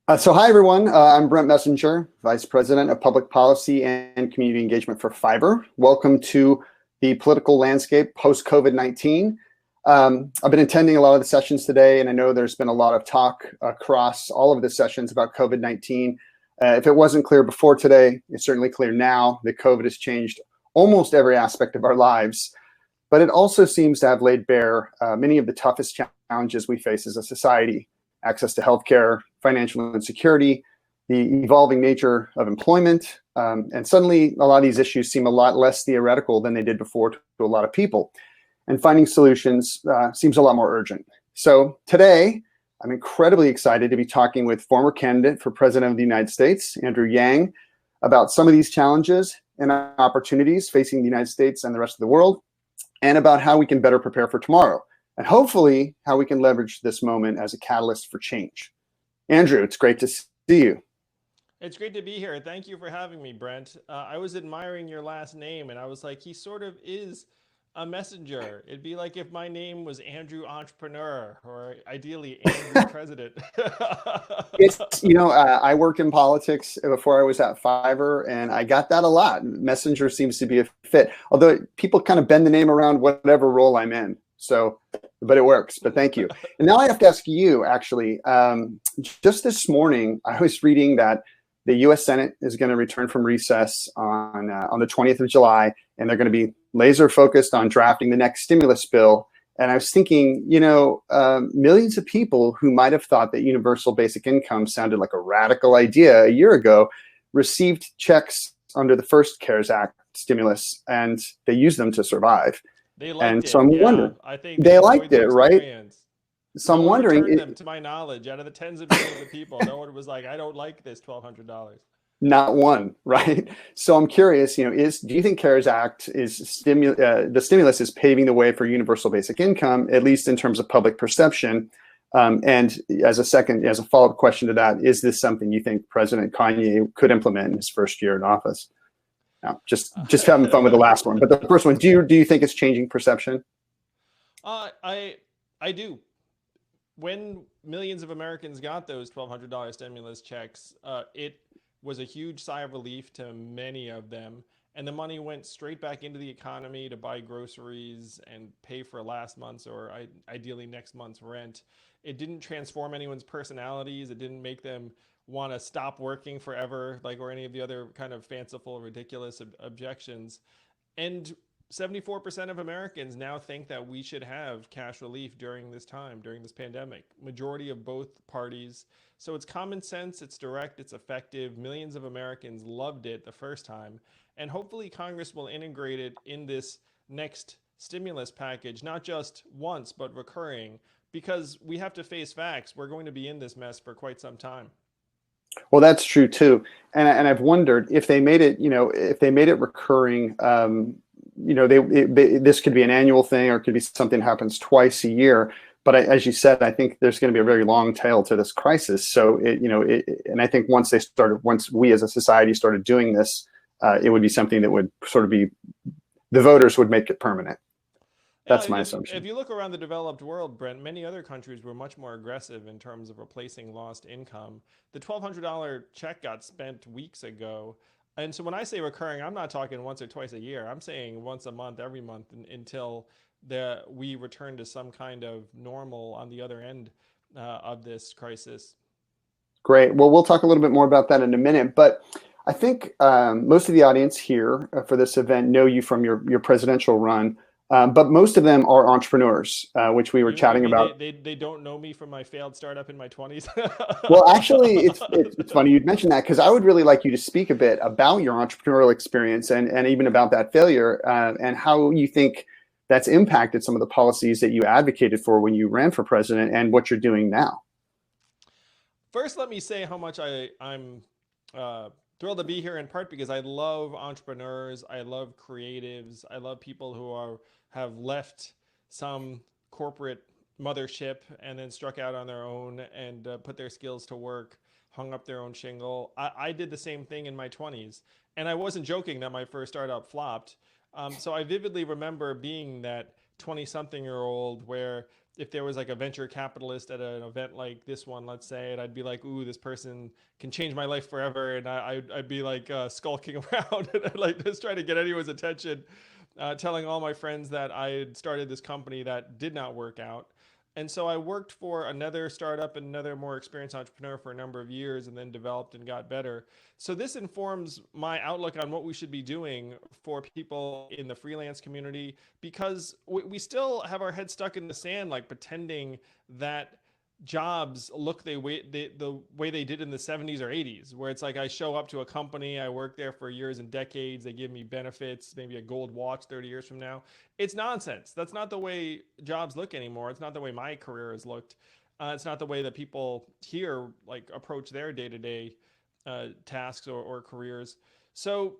Hi, everyone. I'm Brent Messenger, Vice President of Public Policy and Community Engagement for Fiverr. Welcome to the political landscape post COVID-19. I've been attending a lot of the sessions today, and I know there's been a lot of talk across all of the sessions about COVID-19. If it wasn't clear before today, it's certainly clear now that COVID has changed almost every aspect of our lives, but it also seems to have laid bare many of the toughest challenges we face as a society: access to healthcare, financial insecurity, the evolving nature of employment. And suddenly, a lot of these issues seem a lot less theoretical than they did before to a lot of people. And finding solutions seems a lot more urgent. So today, I'm incredibly excited to be talking with former candidate for President of the United States, Andrew Yang, about some of these challenges and opportunities facing the United States and the rest of the world, and about how we can better prepare for tomorrow, and hopefully how we can leverage this moment as a catalyst for change. Andrew, it's great to see you. It's great to be here. Thank you for having me, Brent. I was admiring your last name, and I was like, he sort of is a messenger. It'd be like if my name was Andrew Entrepreneur, or ideally Andrew President. I worked in politics before I was at Fiverr, and I got that a lot. Messenger seems to be a fit, although people kind of bend the name around whatever role I'm in. So, but it works. But thank you. And now I have to ask you, actually, just this morning, I was reading that the U.S. Senate is going to return from recess on the 20th of July, and they're going to be laser focused on drafting the next stimulus bill. And I was thinking, millions of people who might have thought that universal basic income sounded like a radical idea a year ago received checks under the first CARES Act stimulus, and they used them to survive. They liked And so it. I'm Yeah. wondering, I think they they enjoyed liked the it, right? experience. So No I'm one wondering, returned them, to my knowledge. Out of the tens of millions of people, no one was like, I don't like this $1,200. not one, right? So I'm curious, do you think CARES Act the stimulus is paving the way for universal basic income, at least in terms of public perception? And as a follow-up question to that, is this something you think President Kanye could implement in his first year in office? Now, just having fun with the last one, but the first one, do you think it's changing perception? I do. When millions of Americans got those $1,200 stimulus checks, it was a huge sigh of relief to many of them. And the money went straight back into the economy to buy groceries and pay for last month's or ideally next month's rent. It didn't transform anyone's personalities. It didn't make them want to stop working forever, like or any of the other kind of fanciful, ridiculous objections. And 74% of Americans now think that we should have cash relief during this time, during this pandemic. Majority of both parties. So it's common sense, it's direct, it's effective. Millions of Americans loved it the first time. And hopefully Congress will integrate it in this next stimulus package, not just once, but recurring, because we have to face facts. We're going to be in this mess for quite some time. Well, that's true too, and I've wondered if they made it, if they made it recurring. This could be an annual thing, or it could be something that happens twice a year. But as you said, I think there's going to be a very long tail to this crisis. So and I think once we as a society started doing this, it would be something that would sort of be, the voters would make it permanent. Yeah, That's my if assumption. you look around the developed world, Brent, many other countries were much more aggressive in terms of replacing lost income. The $1,200 check got spent weeks ago. And so when I say recurring, I'm not talking once or twice a year. I'm saying once a month, every month until we return to some kind of normal on the other end of this crisis. Great. Well, we'll talk a little bit more about that in a minute. But I think most of the audience here for this event know you from your presidential run. But most of them are entrepreneurs, which we were You chatting mean about. they don't know me from my failed startup in my 20s? Well, actually, it's funny you'd mention that, because I would really like you to speak a bit about your entrepreneurial experience, and even about that failure, and how you think that's impacted some of the policies that you advocated for when you ran for president, and what you're doing now. First, let me say how much I'm thrilled to be here, in part because I love entrepreneurs, I love creatives, I love people who have left some corporate mothership and then struck out on their own and put their skills to work, hung up their own shingle. I did the same thing in my 20s, and I wasn't joking that my first startup flopped. So I vividly remember being that 20 something year old where if there was like a venture capitalist at an event like this one, let's say, and I'd be like, ooh, this person can change my life forever. And I'd be like skulking around and I'd like just trying to get anyone's attention, telling all my friends that I had started this company that did not work out. And so I worked for another startup and another more experienced entrepreneur for a number of years and then developed and got better. So this informs my outlook on what we should be doing for people in the freelance community, because we still have our heads stuck in the sand, like pretending that jobs look the way they did in the 70s or 80s, where it's like I show up to a company, I work there for years and decades, they give me benefits, maybe a gold watch 30 years from now. It's nonsense. That's not the way jobs look anymore. It's not the way my career has looked. It's not the way that people here like approach their day-to-day tasks or careers. So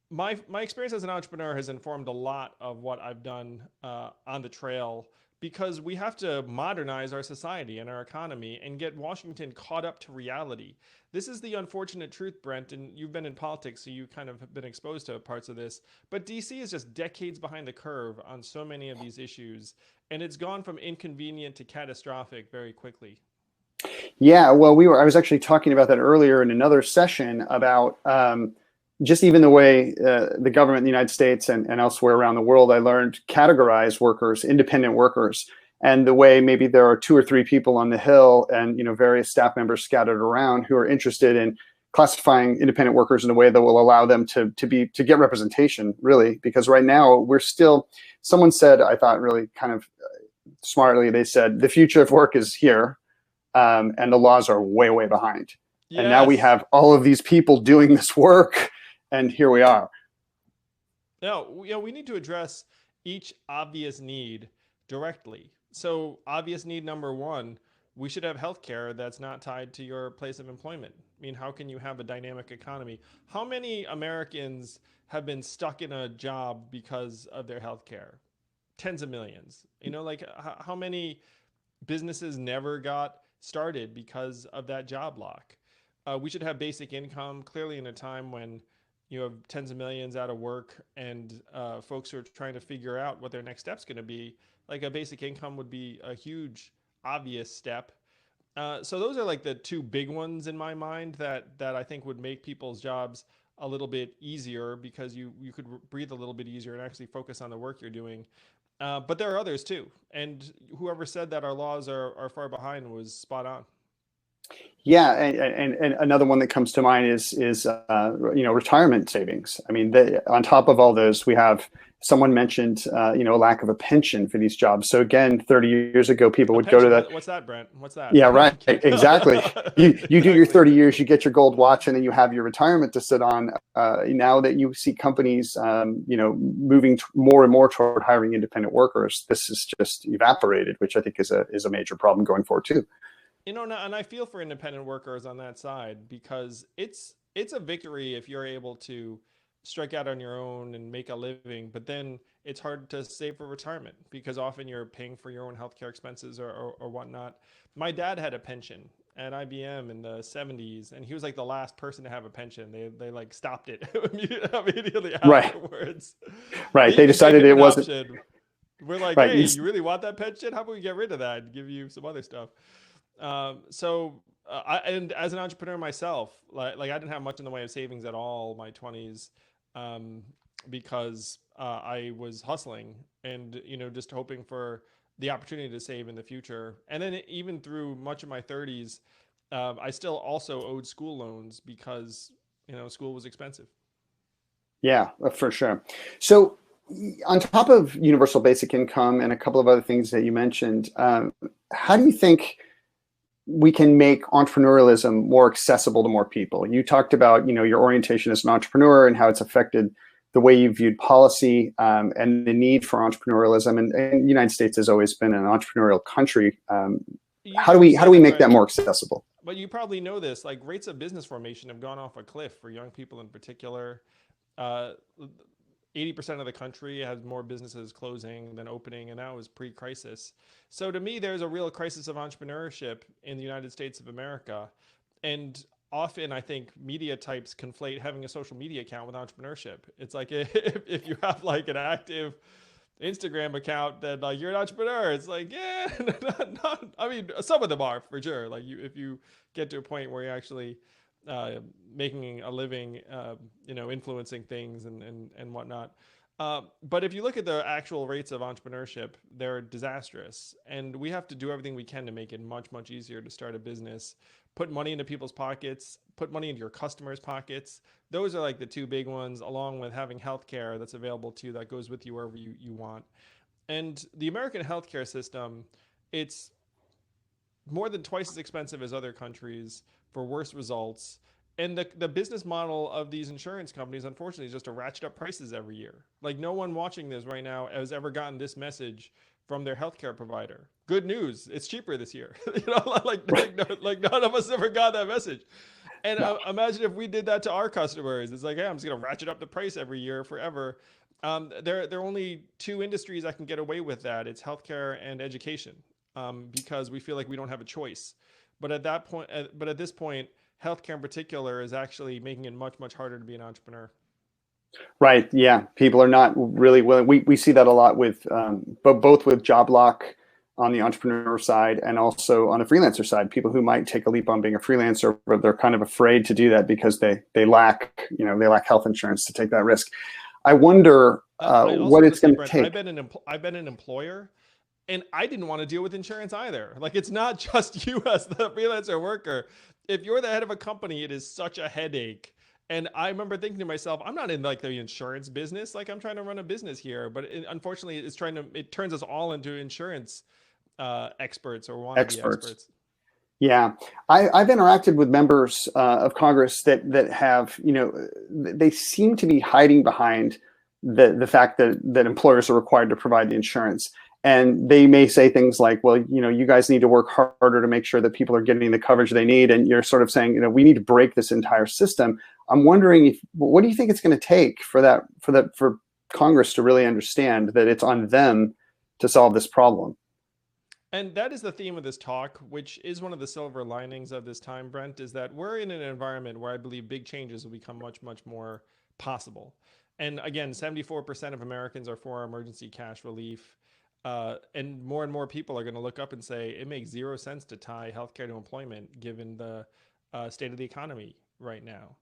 my experience as an entrepreneur has informed a lot of what I've done on the trail, because we have to modernize our society and our economy and get Washington caught up to reality. This is the unfortunate truth, Brent, and you've been in politics, so you kind of have been exposed to parts of this. But DC is just decades behind the curve on so many of these issues, and it's gone from inconvenient to catastrophic very quickly. Yeah, well, I was actually talking about that earlier in another session about just even the way the government in the United States and elsewhere around the world, I learned categorize workers, independent workers, and the way maybe there are 2 or 3 people on the Hill and various staff members scattered around who are interested in classifying independent workers in a way that will allow them to get representation, really. Because right now we're still, someone said, I thought really kind of smartly, they said, the future of work is here. And the laws are way, way behind. Yes. And now we have all of these people doing this work, and here we are. No, we need to address each obvious need directly. So obvious need number one, we should have healthcare that's not tied to your place of employment. I mean, how can you have a dynamic economy? How many Americans have been stuck in a job because of their healthcare? Tens of millions. Like how many businesses never got started because of that job lock? We should have basic income, clearly in a time when you have tens of millions out of work and folks who are trying to figure out what their next step's going to be. Like a basic income would be a huge, obvious step. So those are like the 2 big ones in my mind that I think would make people's jobs a little bit easier, because you could breathe a little bit easier and actually focus on the work you're doing. But there are others too. And whoever said that our laws are far behind was spot on. Yeah, and another one that comes to mind is retirement savings. I mean, on top of all those, we have, someone mentioned a lack of a pension for these jobs. So again, 30 years ago, people would go to that. What's that, Brent? What's that? Yeah, right. Exactly. You do your 30 years, you get your gold watch, and then you have your retirement to sit on. Now that you see companies, moving more and more toward hiring independent workers, this is just evaporated, which I think is a major problem going forward too. And I feel for independent workers on that side, because it's a victory if you're able to strike out on your own and make a living, but then it's hard to save for retirement because often you're paying for your own healthcare expenses or whatnot. My dad had a pension at IBM in the 70s, and he was like the last person to have a pension. They like stopped it immediately afterwards. Right. They decided it wasn't. We're like, right. Hey, you really want that pension? How about we get rid of that and give you some other stuff? And as an entrepreneur myself, like I didn't have much in the way of savings at all in my 20s, because I was hustling and just hoping for the opportunity to save in the future. And then even through much of my 30s, I still also owed school loans because school was expensive. Yeah, for sure. So on top of universal basic income and a couple of other things that you mentioned, how do you think we can make entrepreneurialism more accessible to more people? You talked about, your orientation as an entrepreneur and how it's affected the way you viewed policy, and the need for entrepreneurialism. And the United States has always been an entrepreneurial country. How do we make that more accessible? But you probably know this, like rates of business formation have gone off a cliff for young people in particular. 80% of the country has more businesses closing than opening, and that was pre-crisis. So to me, there's a real crisis of entrepreneurship in the United States of America. And often I think media types conflate having a social media account with entrepreneurship. It's like if you have like an active Instagram account that like you're an entrepreneur. It's like, yeah, I mean, some of them are for sure. Like if you get to a point where you're actually uh, making a living, influencing things and whatnot. But if you look at the actual rates of entrepreneurship, they're disastrous. And we have to do everything we can to make it much, much easier to start a business, put money into people's pockets, put money into your customers' pockets. Those are like the two big ones, along with having healthcare that's available to you that goes with you wherever you want. And the American healthcare system, it's more than twice as expensive as other countries for worse results. And the business model of these insurance companies, unfortunately, is just to ratchet up prices every year. Like no one watching this right now has ever gotten this message from their healthcare provider. Good news, it's cheaper this year. Like none of us ever got that message. And No. imagine if we did that to our customers. It's like, hey, I'm just going to ratchet up the price every year forever. There are only two industries that can get away with that. It's healthcare and education, because we feel like we don't have a choice. But at this point, healthcare in particular is actually making it much, much harder to be an entrepreneur. Right. Yeah. People are not really willing. We see that a lot with, but both with job lock on the entrepreneur side and also on the freelancer side, people who might take a leap on being a freelancer, but they're kind of afraid to do that because they lack, they lack health insurance to take that risk. I wonder I also what want to it's say, going to Brent, take. I've been an employer, and I didn't want to deal with insurance either. Like it's not just you as the freelancer worker. If you're the head of a company, it is such a headache. And I remember thinking to myself, I'm not in like the insurance business. Like I'm trying to run a business here, but unfortunately, it turns us all into insurance experts or wannabe Experts. experts. Yeah, I've interacted with members of Congress that have, they seem to be hiding behind the fact that employers are required to provide the insurance. And they may say things like, well, you guys need to work harder to make sure that people are getting the coverage they need. And you're sort of saying, we need to break this entire system. I'm wondering what do you think it's going to take for Congress to really understand that it's on them to solve this problem? And that is the theme of this talk, which is one of the silver linings of this time, Brent, is that we're in an environment where I believe big changes will become much, much more possible. And again, 74% of Americans are for emergency cash relief. And more people are going to look up and say it makes zero sense to tie healthcare to employment given the state of the economy right now.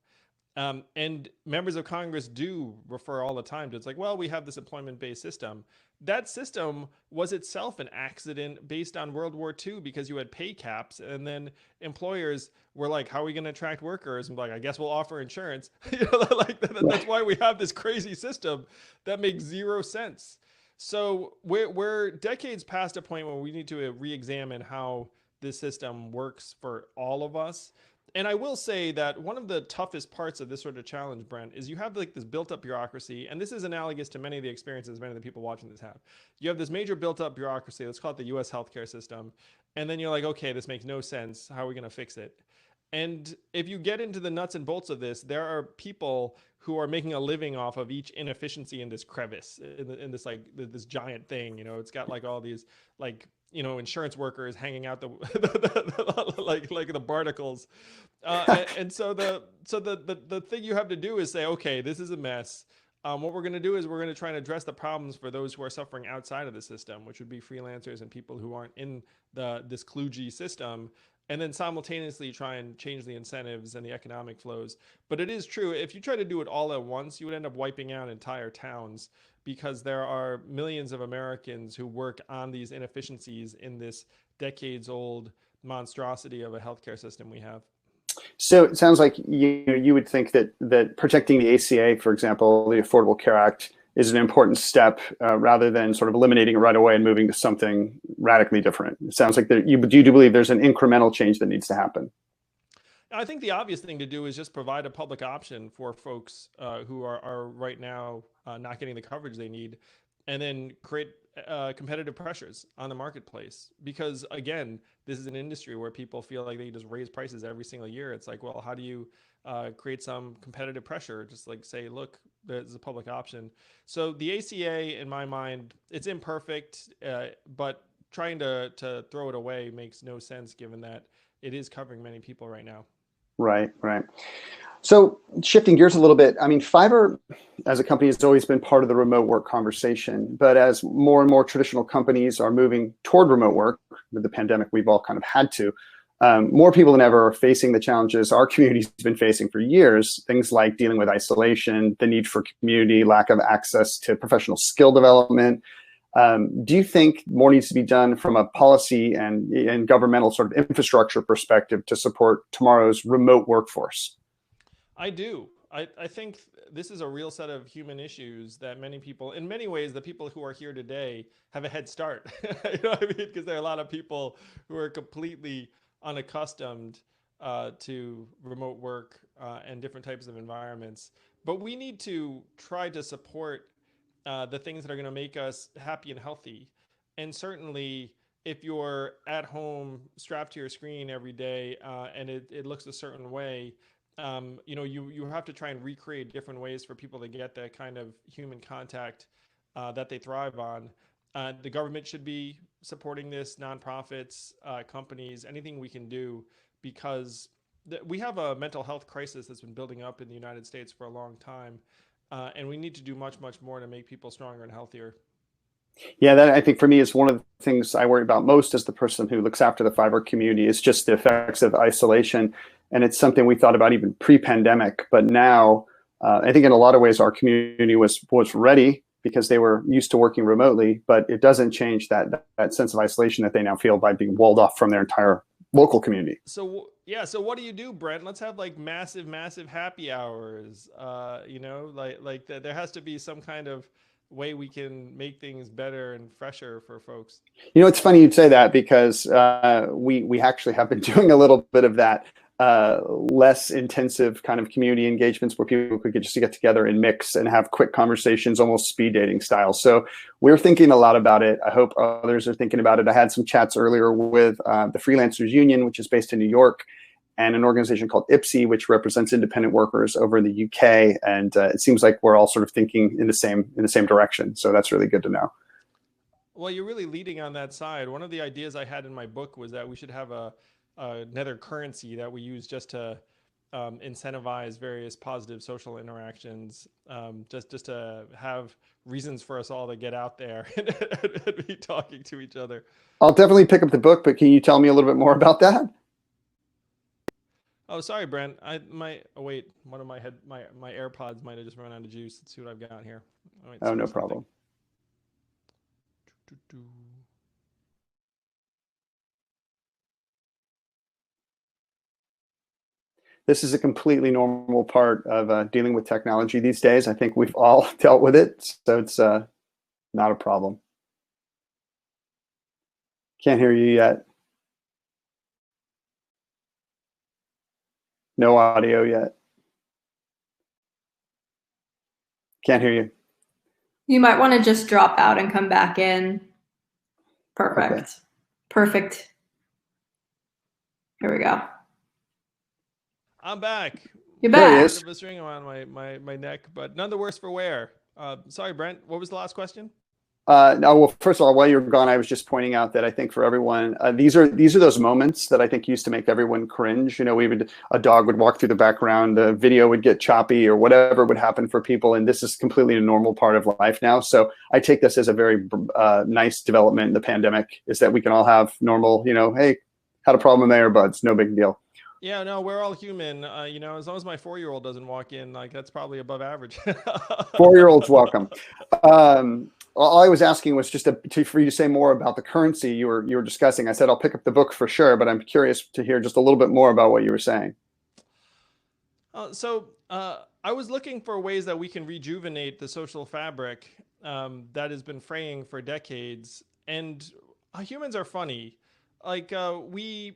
And members of Congress do refer all the time to it's like, well, we have this employment based system. That system was itself an accident based on World War II because you had pay caps, and then employers were like, how are we going to attract workers? And like, I guess we'll offer insurance. That's why we have this crazy system that makes zero sense. So we're decades past a point where we need to re-examine how this system works for all of us. And I will say that one of the toughest parts of this sort of challenge, Brent, is you have like this built up bureaucracy. And this is analogous to many of the experiences many of the people watching this have. You have this major built up bureaucracy. Let's call it the US healthcare system. And then you're like, okay, this makes no sense. How are we going to fix it? And if you get into the nuts and bolts of this, there are people who are making a living off of each inefficiency in this crevice, in this like this giant thing. It's got like all these like insurance workers hanging out like the barnacles, and so the thing you have to do is say, okay, this is a mess. What we're going to do is we're going to try and address the problems for those who are suffering outside of the system, which would be freelancers and people who aren't in this kludgy system, and then simultaneously try and change the incentives and the economic flows. But it is true, if you try to do it all at once, you would end up wiping out entire towns because there are millions of Americans who work on these inefficiencies in this decades old monstrosity of a healthcare system we have. So it sounds like you would think that protecting the ACA, for example, the Affordable Care Act, is an important step rather than sort of eliminating it right away and moving to something radically different. It sounds like you do believe there's an incremental change that needs to happen. I think the obvious thing to do is just provide a public option for folks who are right now not getting the coverage they need, and then create competitive pressures on the marketplace. Because again, this is an industry where people feel like they just raise prices every single year. It's like, well, how do you create some competitive pressure? Just like say, look, there's a public option. So the ACA, in my mind, it's imperfect, but trying to throw it away makes no sense given that it is covering many people right now. Right, right. So shifting gears a little bit, I mean, Fiverr as a company has always been part of the remote work conversation, but as more and more traditional companies are moving toward remote work, with the pandemic, we've all kind of had to. More people than ever are facing the challenges our community's been facing for years, things like dealing with isolation, the need for community, lack of access to professional skill development. Do you think more needs to be done from a policy and governmental sort of infrastructure perspective to support tomorrow's remote workforce? I do. I think this is a real set of human issues that many people, in many ways, the people who are here today have a head start. You know what I mean? Because there are a lot of people who are completely unaccustomed to remote work and different types of environments. But we need to try to support the things that are going to make us happy and healthy. And certainly, if you're at home strapped to your screen every day and it looks a certain way, you have to try and recreate different ways for people to get that kind of human contact that they thrive on. The government should be supporting this, nonprofits, companies, anything we can do, because we have a mental health crisis that's been building up in the United States for a long time, and we need to do much, much more to make people stronger and healthier. Yeah, that I think for me is one of the things I worry about most as the person who looks after the Fiverr community is just the effects of isolation. And it's something we thought about even pre-pandemic, but now I think in a lot of ways our community was ready because they were used to working remotely, but it doesn't change that sense of isolation that they now feel by being walled off from their entire local community. So yeah, so what do you do, Brent? Let's have like massive, massive happy hours. There has to be some kind of way we can make things better and fresher for folks. You know, it's funny you'd say that because we actually have been doing a little bit of that less intensive kind of community engagements where people could just get together and mix and have quick conversations, almost speed dating style. So we're thinking a lot about it. I hope others are thinking about it. I had some chats earlier with the Freelancers Union, which is based in New York, and an organization called IPSI, which represents independent workers over in the UK. And it seems like we're all sort of thinking in the same direction. So that's really good to know. Well, you're really leading on that side. One of the ideas I had in my book was that we should have another currency that we use just to incentivize various positive social interactions, just to have reasons for us all to get out there and be talking to each other. I'll definitely pick up the book, but can you tell me a little bit more about that? Oh, sorry, Brent. Wait. One of my AirPods might have just run out of juice. Let's see what I've got here. Oh, no problem. This is a completely normal part of dealing with technology these days. I think we've all dealt with it, so it's not a problem. Can't hear you yet. No audio yet. Can't hear you. You might want to just drop out and come back in. Perfect. Okay. Perfect. Here we go. I'm back. You're back. There is a string around my neck, but none the worse for wear. Sorry, Brent. What was the last question? No, well, first of all, while you're gone, I was just pointing out that I think for everyone, these are those moments that I think used to make everyone cringe. You know, a dog would walk through the background, the video would get choppy, or whatever would happen for people, and this is completely a normal part of life now. So I take this as a very nice development in the pandemic, is that we can all have normal, hey, had a problem with my earbuds, no big deal. Yeah, no, we're all human. As long as my 4-year-old doesn't walk in, like that's probably above average. 4-year-olds welcome. All I was asking was just for you to say more about the currency you were discussing. I said I'll pick up the book for sure, but I'm curious to hear just a little bit more about what you were saying. I was looking for ways that we can rejuvenate the social fabric that has been fraying for decades. And humans are funny. Like we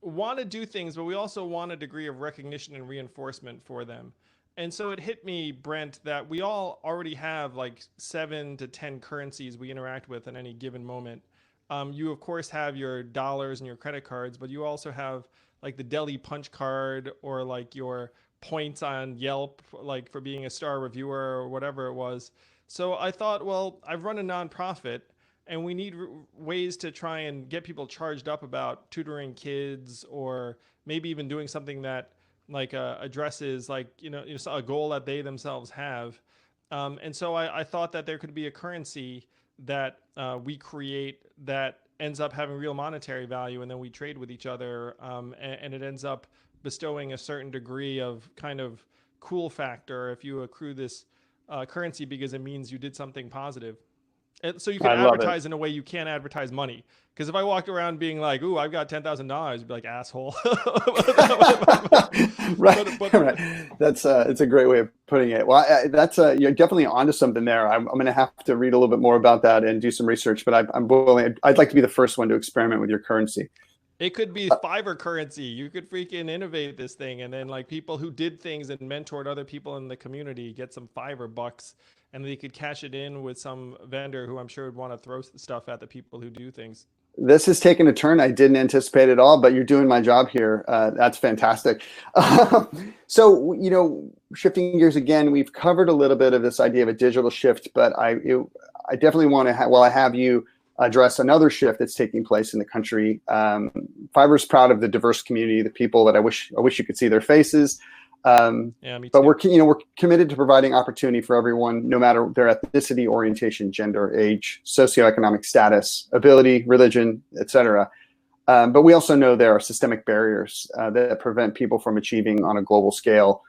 want to do things, but we also want a degree of recognition and reinforcement for them. And so it hit me, Brent, that we all already have like 7 to 10 currencies we interact with at any given moment. You, of course, have your dollars and your credit cards, but you also have like the deli punch card or like your points on Yelp, like for being a star reviewer or whatever it was. So I thought, well, I've run a nonprofit and we need ways to try and get people charged up about tutoring kids or maybe even doing something that like addresses like, a goal that they themselves have. And so I thought that there could be a currency that we create that ends up having real monetary value, and then we trade with each other, and it ends up bestowing a certain degree of kind of cool factor if you accrue this currency, because it means you did something positive. And so you can I love advertise it. in a way you can't advertise money. Because if I walked around being like, "Ooh, I've got $10,000," you'd be like, "Asshole." Right, but right. That's it's a great way of putting it. Well, that's you're definitely onto something there. I'm going to have to read a little bit more about that and do some research. But I'm willing. I'd like to be the first one to experiment with your currency. it could be Fiverr currency. You could freaking innovate this thing, and then like people who did things and mentored other people in the community get some Fiverr bucks, and they could cash it in with some vendor who I'm sure would want to throw stuff at the people who do things. This has taken a turn I didn't anticipate at all, but you're doing my job here. That's fantastic. So, shifting gears again, we've covered a little bit of this idea of a digital shift, but I definitely want to, while I have you, address another shift that's taking place in the country. Fiverr's proud of the diverse community, the people that I wish you could see their faces. Yeah, me too. But we're committed to providing opportunity for everyone, no matter their ethnicity, orientation, gender, age, socioeconomic status, ability, religion, etc. But we also know there are systemic barriers that prevent people from achieving on a global scale.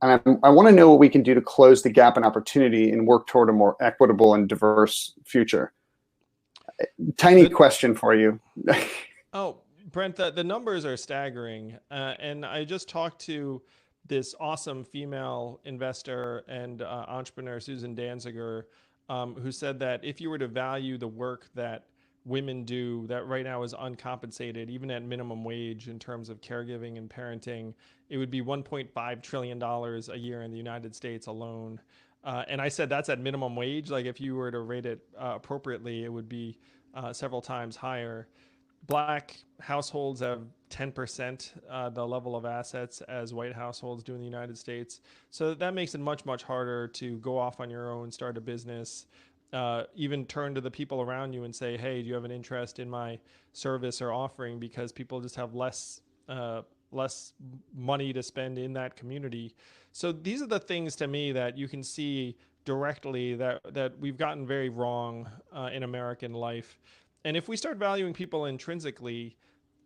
And I want to know what we can do to close the gap in opportunity and work toward a more equitable and diverse future. Tiny question for you. Oh, Brent, the numbers are staggering. And I just talked to this awesome female investor and entrepreneur, Susan Danziger, who said that if you were to value the work that women do that right now is uncompensated, even at minimum wage in terms of caregiving and parenting, it would be $1.5 trillion a year in the United States alone. And I said that's at minimum wage. Like if you were to rate it appropriately, it would be several times higher. Black households have 10% the level of assets as white households do in the United States. So that makes it much, much harder to go off on your own, start a business, even turn to the people around you and say, hey, do you have an interest in my service or offering? Because people just have less money to spend in that community. So these are the things to me that you can see directly that we've gotten very wrong in American life. And if we start valuing people intrinsically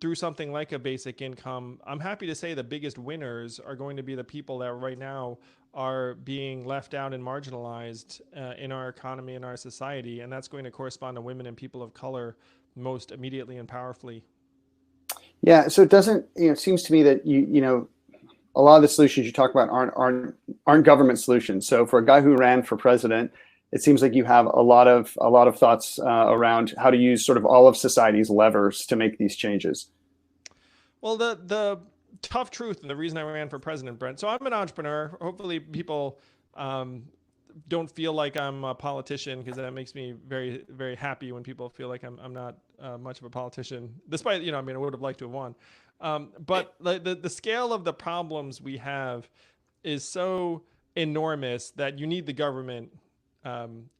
through something like a basic income, I'm happy to say the biggest winners are going to be the people that right now are being left out and marginalized in our economy and our society. And that's going to correspond to women and people of color most immediately and powerfully. Yeah. So it seems to me that a lot of the solutions you talk about aren't government solutions. So for a guy who ran for president, it seems like you have a lot of thoughts around how to use sort of all of society's levers to make these changes. Well, the tough truth, and the reason I ran for president, Brent. So I'm an entrepreneur. Hopefully, people don't feel like I'm a politician, because that makes me very, very happy when people feel like I'm not much of a politician. Despite I would have liked to have won. But the scale of the problems we have is so enormous that you need the government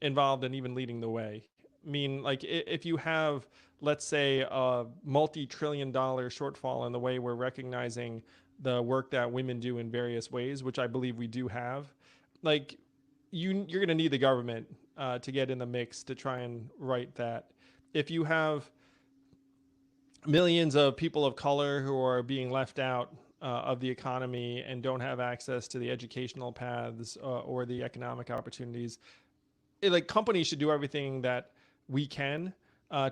involved in even leading the way. I mean, like if you have, let's say, a multi-trillion-dollar shortfall in the way we're recognizing the work that women do in various ways, which I believe we do have, like you're going to need the government to get in the mix to try and right that. If you have millions of people of color who are being left out of the economy and don't have access to the educational paths or the economic opportunities, companies should do everything that we can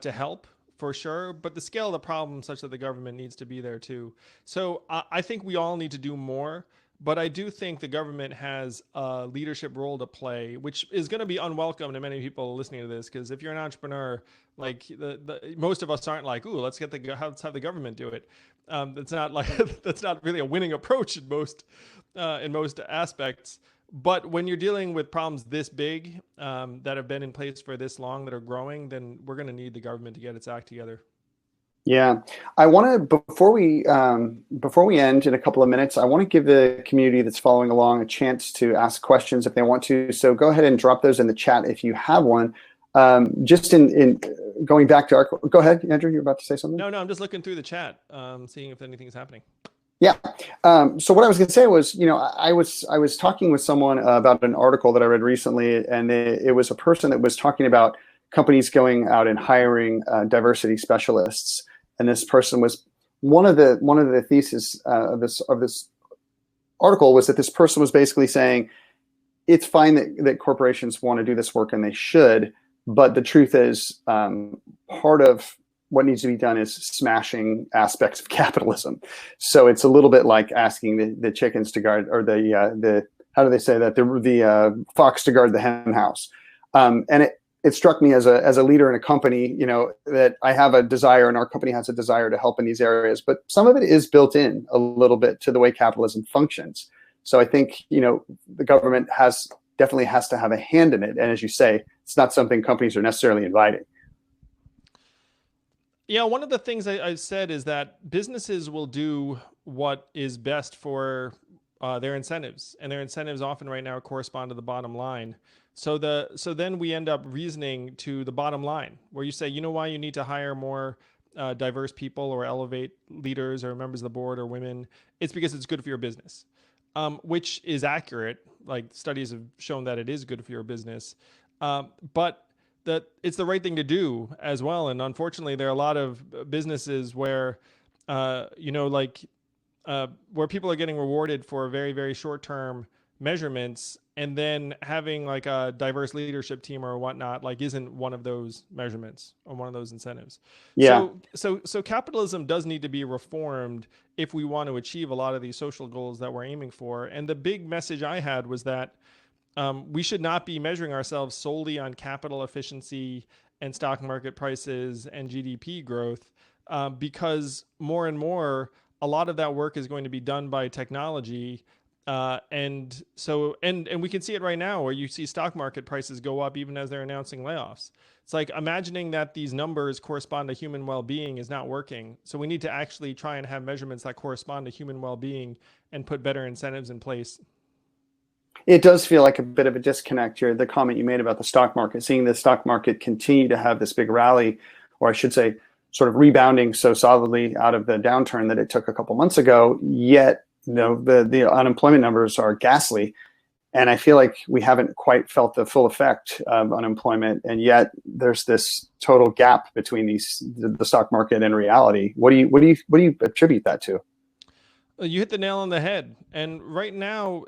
to help, for sure, but the scale of the problem such that the government needs to be there too. So I think we all need to do more, but I do think the government has a leadership role to play, which is going to be unwelcome to many people listening to this, because if you're an entrepreneur, like most of us aren't like, ooh, let's have the government do it. It's not like that's not really a winning approach in most aspects. But when you're dealing with problems this big that have been in place for this long, that are growing, then we're going to need the government to get its act together. Yeah, I want to before we end in a couple of minutes, I want to give the community that's following along a chance to ask questions if they want to. So go ahead and drop those in the chat if you have one. Just in going back to go ahead, Andrew. You're about to say something. No, I'm just looking through the chat, seeing if anything's happening. Yeah. So what I was going to say was, I was talking with someone about an article that I read recently, and it was a person that was talking about companies going out and hiring diversity specialists. And this person was one of the theses of this article was that this person was basically saying it's fine that corporations want to do this work and they should, but the truth is part of what needs to be done is smashing aspects of capitalism. So it's a little bit like asking the chickens to guard, or the how do they say that, the fox to guard the hen house. And it struck me as a leader in a company, that I have a desire, and our company has a desire to help in these areas, but some of it is built in a little bit to the way capitalism functions. So I think, the government definitely has to have a hand in it. And as you say, it's not something companies are necessarily inviting. Yeah, one of the things I said is that businesses will do what is best for their incentives, and their incentives often right now correspond to the bottom line. So then we end up reasoning to the bottom line, where you say, why you need to hire more diverse people or elevate leaders or members of the board or women? It's because it's good for your business, which is accurate. Like, studies have shown that it is good for your business, but that it's the right thing to do as well. And unfortunately, there are a lot of businesses where, where people are getting rewarded for very, very short-term measurements, and then having like a diverse leadership team or whatnot, isn't one of those measurements or one of those incentives. Yeah. So capitalism does need to be reformed if we want to achieve a lot of these social goals that we're aiming for. And the big message I had was that we should not be measuring ourselves solely on capital efficiency and stock market prices and GDP growth, because more and more, a lot of that work is going to be done by technology. And we can see it right now, where you see stock market prices go up even as they're announcing layoffs. It's like imagining that these numbers correspond to human well-being is not working. So we need to actually try and have measurements that correspond to human well-being and put better incentives in place. It does feel like a bit of a disconnect here. The comment you made about the stock market, seeing the stock market continue to have this big rally, or I should say, sort of rebounding so solidly out of the downturn that it took a couple months ago, yet the unemployment numbers are ghastly. And I feel like we haven't quite felt the full effect of unemployment, and yet there's this total gap between the stock market and reality. What do you attribute that to? You hit the nail on the head. And right now,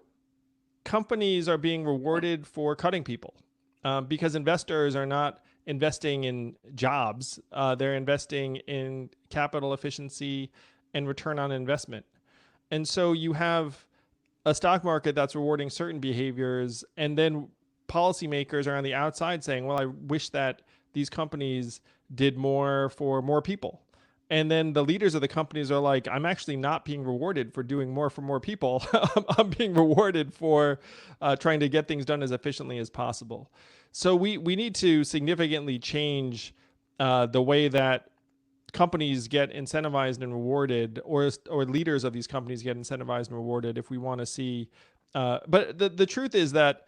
companies are being rewarded for cutting people, because investors are not investing in jobs. They're investing in capital efficiency and return on investment. And so you have a stock market that's rewarding certain behaviors, and then policymakers are on the outside saying, well, I wish that these companies did more for more people. And then the leaders of the companies are like, I'm actually not being rewarded for doing more for more people. I'm being rewarded for trying to get things done as efficiently as possible. So we need to significantly change the way that companies get incentivized and rewarded, or leaders of these companies get incentivized and rewarded, if we want to see. But the truth is that,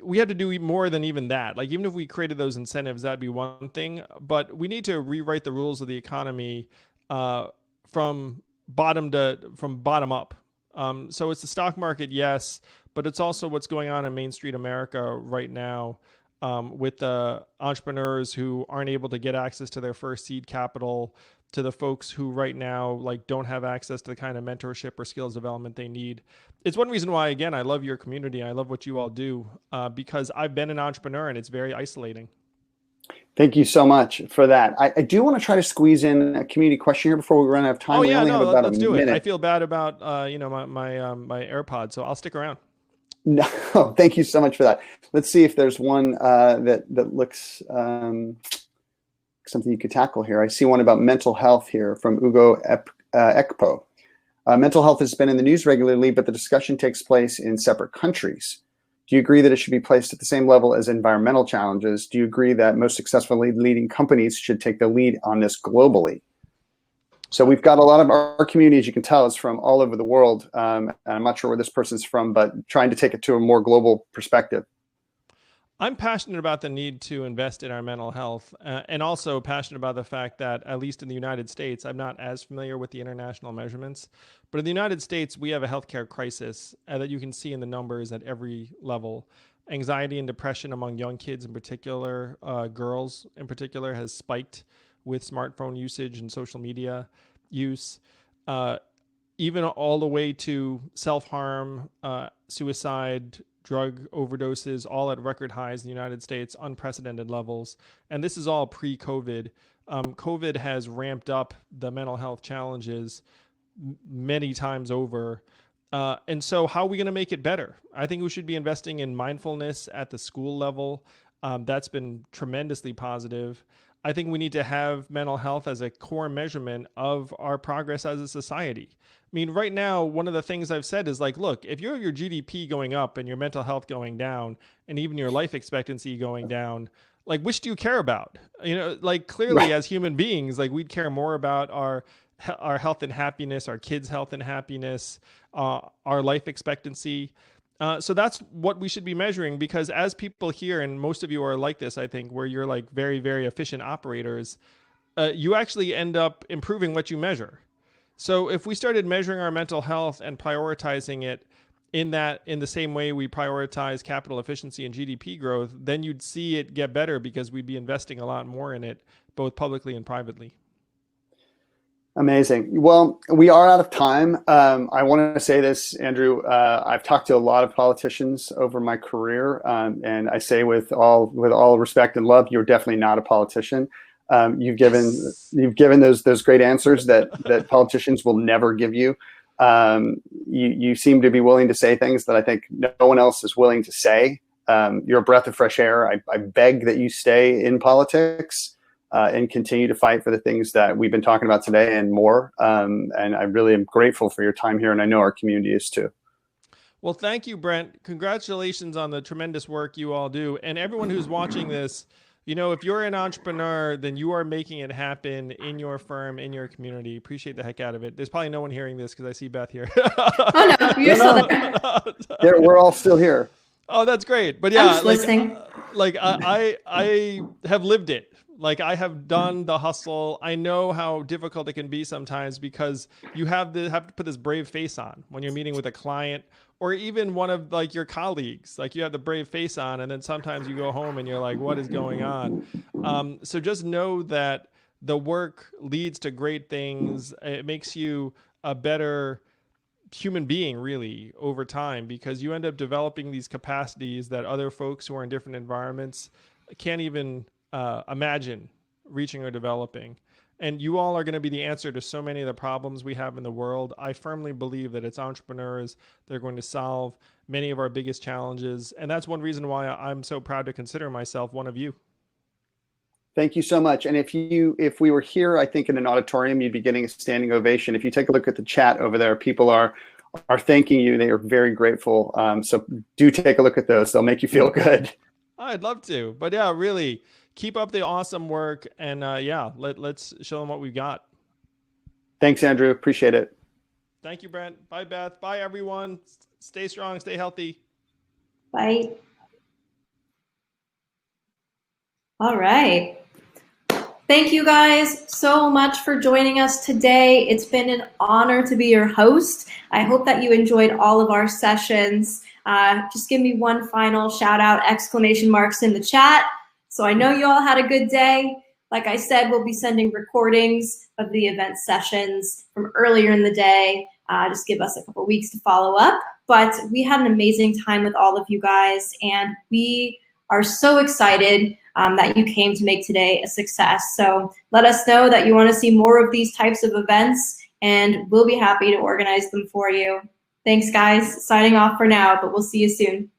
we have to do more than even that. Even if we created those incentives, that'd be one thing. But we need to rewrite the rules of the economy from bottom up. So it's the stock market, yes, but it's also what's going on in Main Street America right now, with the entrepreneurs who aren't able to get access to their first seed capital, to the folks who right now don't have access to the kind of mentorship or skills development they need. It's one reason why, again, I love your community. I love what you all do, because I've been an entrepreneur and it's very isolating. Thank you so much for that. I do want to try to squeeze in a community question here before we run out of time. Oh, we yeah, only have about let's a do minute. it. I feel bad about my AirPods, so I'll stick around. No, thank you so much for that. Let's see if there's one that looks something you could tackle here. I see one about mental health here from Ugo Ekpo. Mental health has been in the news regularly, but the discussion takes place in separate countries. Do you agree that it should be placed at the same level as environmental challenges? Do you agree that most successfully leading companies should take the lead on this globally? So we've got a lot of our community, as you can tell, is from all over the world. And I'm not sure where this person's from, but trying to take it to a more global perspective. I'm passionate about the need to invest in our mental health, and also passionate about the fact that, at least in the United States, I'm not as familiar with the international measurements, but in the United States, we have a healthcare crisis that you can see in the numbers at every level. Anxiety and depression among young kids in particular, girls in particular, has spiked with smartphone usage and social media use. Even all the way to self-harm, suicide, drug overdoses, all at record highs in the United States, unprecedented levels. And this is all pre-COVID. COVID has ramped up the mental health challenges many times over. And so how are we going to make it better? I think we should be investing in mindfulness at the school level. That's been tremendously positive. I think we need to have mental health as a core measurement of our progress as a society. I mean, right now, one of the things I've said is like, look, if your GDP going up and your mental health going down and even your life expectancy going down, like, which do you care about? You know, like, clearly as human beings, like, we'd care more about our health and happiness, our kids' health and happiness, our life expectancy. So that's what we should be measuring, because as people here, and most of you are like this, I think, where you're like very, very efficient operators, you actually end up improving what you measure. So if we started measuring our mental health and prioritizing it in the same way we prioritize capital efficiency and GDP growth, then you'd see it get better because we'd be investing a lot more in it, both publicly and privately. Amazing. Well, we are out of time. I want to say this, Andrew. I've talked to a lot of politicians over my career, and I say with all respect and love, you're definitely not a politician. You've given those great answers that politicians will never give you. You seem to be willing to say things that I think no one else is willing to say. You're a breath of fresh air. I beg that you stay in politics. And continue to fight for the things that we've been talking about today and more. And I really am grateful for your time here, and I know our community is too. Well, thank you, Brent. Congratulations on the tremendous work you all do. And everyone who's watching this, you know, if you're an entrepreneur, then you are making it happen in your firm, in your community. Appreciate the heck out of it. There's probably no one hearing this because I see Beth here. Oh, no, you're still there. We're all still here. Oh, that's great. But yeah, I'm just listening. I have lived it. Like, I have done the hustle. I know how difficult it can be sometimes because you have to put this brave face on when you're meeting with a client or even one of like your colleagues. Like, you have the brave face on, and then sometimes you go home and you're like, what is going on? So just know that the work leads to great things. It makes you a better human being, really, over time, because you end up developing these capacities that other folks who are in different environments can't even imagine reaching or developing. And you all are going to be the answer to so many of the problems we have in the world. I firmly believe that it's entrepreneurs that are going to solve many of our biggest challenges. And that's one reason why I'm so proud to consider myself one of you. Thank you so much. And if we were here, I think in an auditorium, you'd be getting a standing ovation. If you take a look at the chat over there, people are thanking you. They are very grateful. So do take a look at those. They'll make you feel good. I'd love to. But yeah, really, keep up the awesome work. And yeah, let's show them what we've got. Thanks, Andrew. Appreciate it. Thank you, Brent. Bye, Beth. Bye, everyone. Stay strong. Stay healthy. Bye. All right. Thank you guys so much for joining us today. It's been an honor to be your host. I hope that you enjoyed all of our sessions. Just give me one final shout out, exclamation marks in the chat. So I know you all had a good day. Like I said, we'll be sending recordings of the event sessions from earlier in the day. Just give us a couple weeks to follow up. But we had an amazing time with all of you guys, and we are so excited that you came to make today a success. So let us know that you want to see more of these types of events, and we'll be happy to organize them for you. Thanks, guys. Signing off for now, but we'll see you soon.